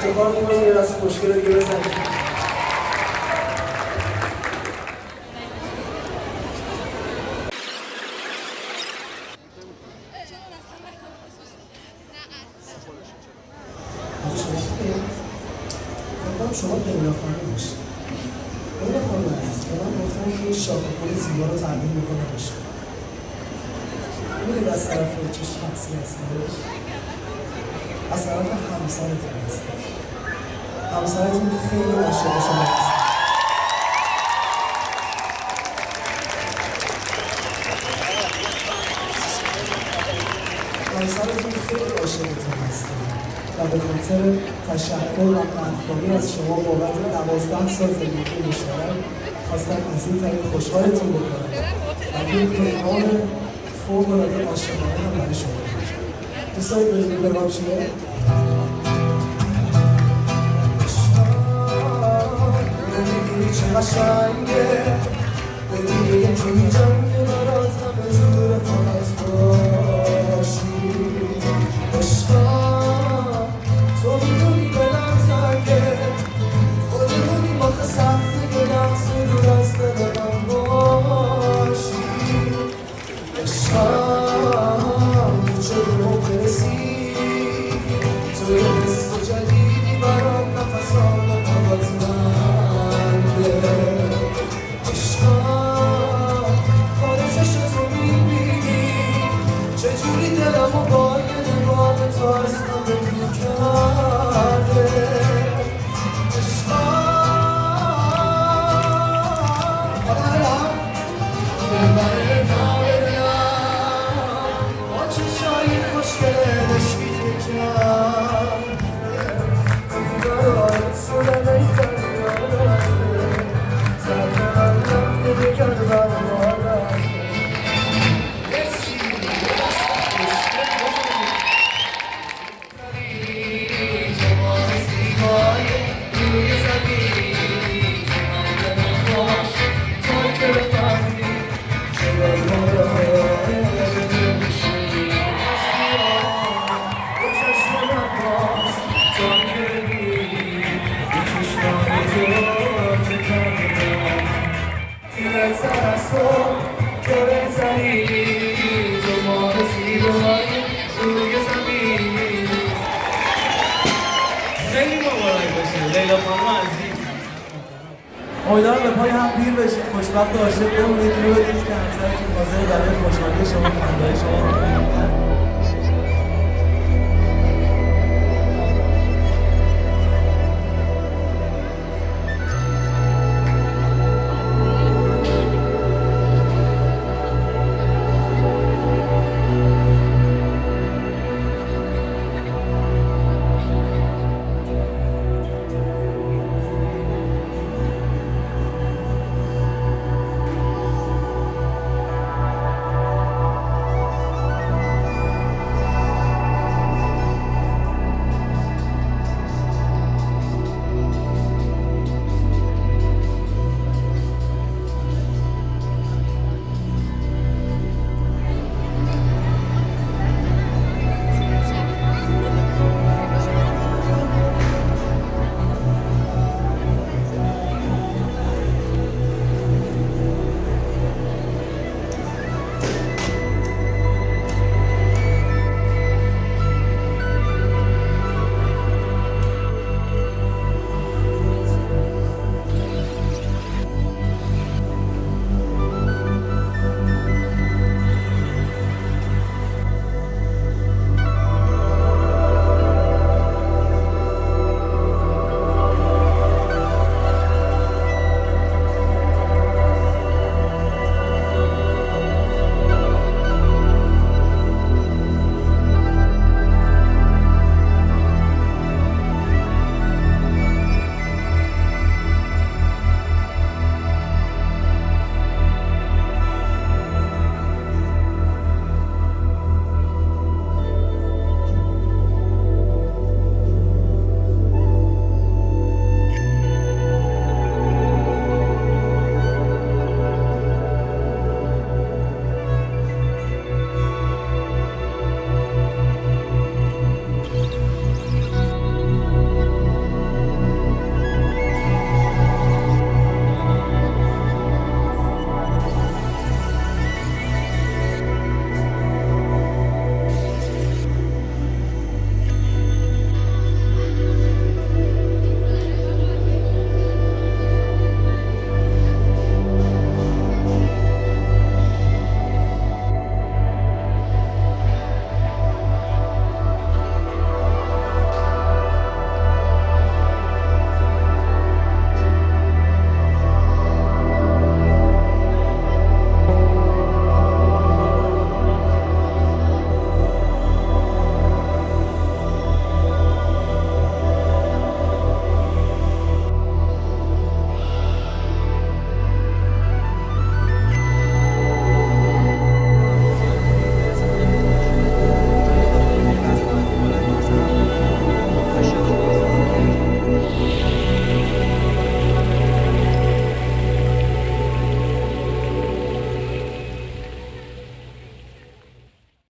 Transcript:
افتخار می‌کنم یه دست خوشگل دیگه بزنید. شما لیلا خانم باشید. لیلا خانم عزیز به من گفتن که این شاخه گل زیبا رو تبدیل میکنه بشه. میدونید از طرف چه شخصی هستش؟ از طرف همسرتون هستش. همسرتون خیلی عاشق شما هست. همسرتون خیلی عاشقتون هستش. و به خاطر تشکر و قدردانی از شما بابت 12 سال زندگی مشترک خواستم از این طریق خوشحالتون بکنم و این پیغام فوق‌العاده عاشقانه هم برای شما دارم. دوست دارید بدونید پیغام چیه؟ نمی‌دونی چه قشنگه ببینی یه جونی جنگه برات همه جور فقط باشی عشقا تو میدونی دلم تنگه خودمونی باخه سخته که لحظه دور از دل من باشی عشقم تو چه به ما برسی تو یه حس جدیدی برام نفسام به پاهات منده عشقم خارجش تو میبینی چجوری دلمو با یه نگاه تو از همه دور کرده عشقم دلبره نبرم با چشای خوشگله نشکیده کم دیدارت شدم ای فریاد خیلی مبارک باشه لیلا خانم عزیز. امیدوارم به پای هم پیر بشید، خوشبخت و عاشق بمونید. اینو بدونید که همسرتون حاضر برای خوشحالی شما، خنده‌های شما